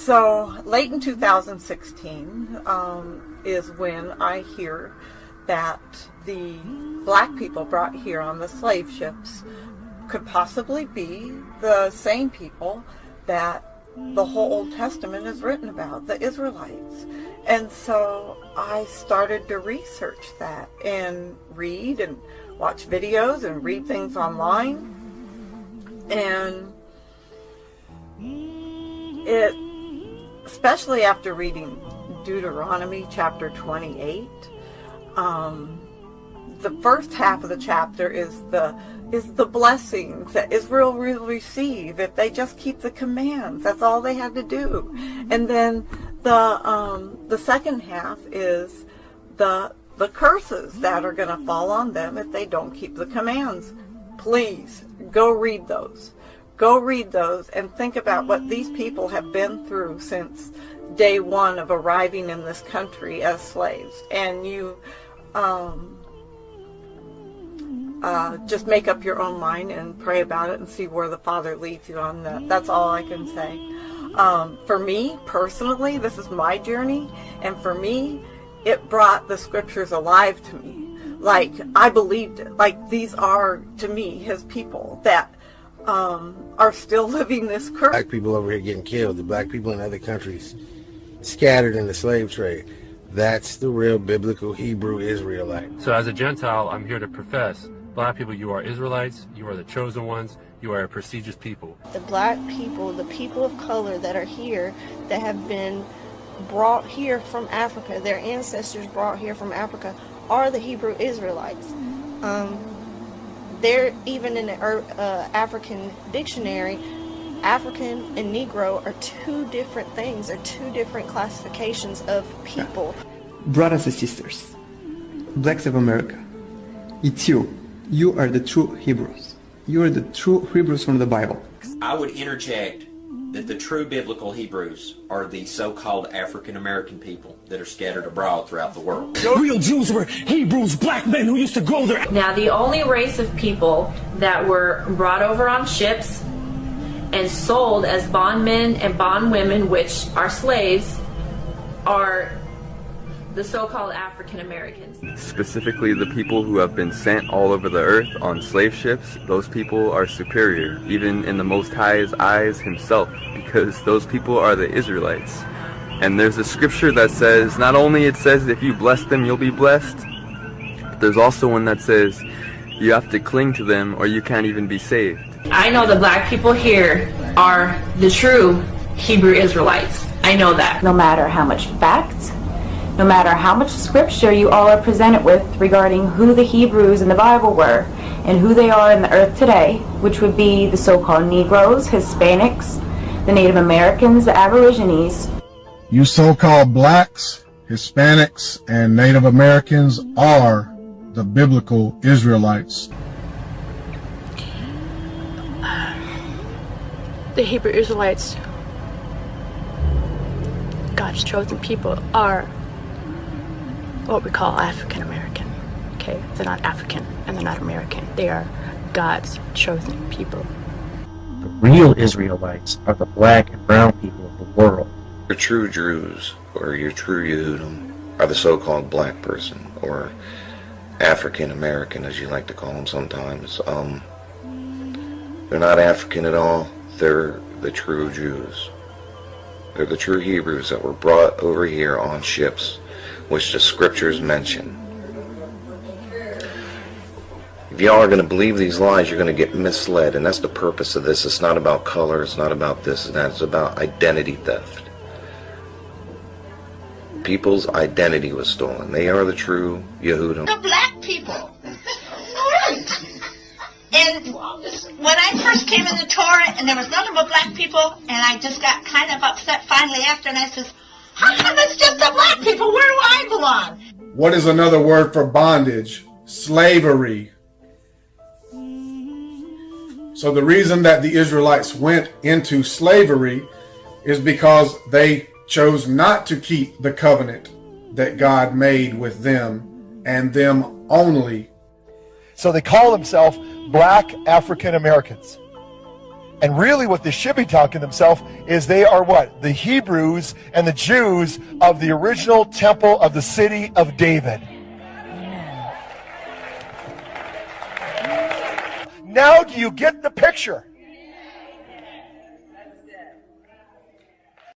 So late in 2016 is when I hear that the black people brought here on the slave ships could possibly be the same people that the whole Old Testament is written about, the Israelites. And so I started to research that and read and watch videos and read things online. And it, especially after reading Deuteronomy chapter 28, the first half of the chapter is the blessings that Israel will receive if they just keep the commands. That's all they had to do. And then the second half is the curses that are going to fall on them if they don't keep the commands. Please go read those. Go read those and think about what these people have been through since day one of arriving in this country as slaves. And you just make up your own mind and pray about it and see where the Father leads you on that. That's all I can say. For me, personally, this is my journey, and for me, it brought the scriptures alive to me. Like, I believed it. Like, these are, to me, his people that are still living this curse. Black people over here getting killed, the black people in other countries scattered in the slave trade. That's the real biblical Hebrew Israelite. So as a Gentile, I'm here to profess, black people, you are Israelites, you are the chosen ones, you are a prestigious people. The black people, the people of color that are here, that have been brought here from Africa, their ancestors brought here from Africa, are the Hebrew Israelites. They're even in the African dictionary, African and Negro are two different things, are two different classifications of people. Brothers and sisters, blacks of America, it's you. You are the true Hebrews. You are the true Hebrews from the Bible. I would interject that the true biblical Hebrews are the so-called African American people that are scattered abroad throughout the world. Real Jews were Hebrews, black men who used to go there. Now, the only race of people that were brought over on ships and sold as bondmen and bondwomen, which are slaves, are the so-called African Americans. Specifically, the people who have been sent all over the earth on slave ships, those people are superior, even in the Most High's eyes himself, because those people are the Israelites. And there's a scripture that says, not only it says if you bless them, you'll be blessed, but there's also one that says you have to cling to them or you can't even be saved. I know the black people here are the true Hebrew Israelites. I know that. No matter how much fact, no matter how much scripture you all are presented with regarding who the Hebrews in the Bible were and who they are in the earth today, which would be the so-called Negroes, Hispanics, the Native Americans, the Aborigines. You so-called blacks, Hispanics, and Native Americans are the biblical Israelites. The Hebrew Israelites, God's chosen people, are what we call African American. Okay, they're not African and they're not American. They are God's chosen people. The real Israelites are the black and brown people of the world. Your true Jews, or your true Yehudim, are the so-called black person, or African American, as you like to call them sometimes. They're not African at all. They're the true Jews. They're the true Hebrews that were brought over here on ships, which the scriptures mention. If y'all are going to believe these lies, you're going to get misled, and that's the purpose of this. It's not about color, it's not about this and that, it's about identity theft. People's identity was stolen. They are the true Yehudim. The black people. Right. And when I first came in the Torah, and there was nothing but black people, and I just got kind of upset finally after, and I says, how come it's just the black people? Where do I belong? What is another word for bondage? Slavery. So the reason that the Israelites went into slavery is because they chose not to keep the covenant that God made with them and them only. So they call themselves black African Americans. And really what they should be talking themselves is they are what? The Hebrews and the Jews of the original temple of the city of David. Now do you get the picture?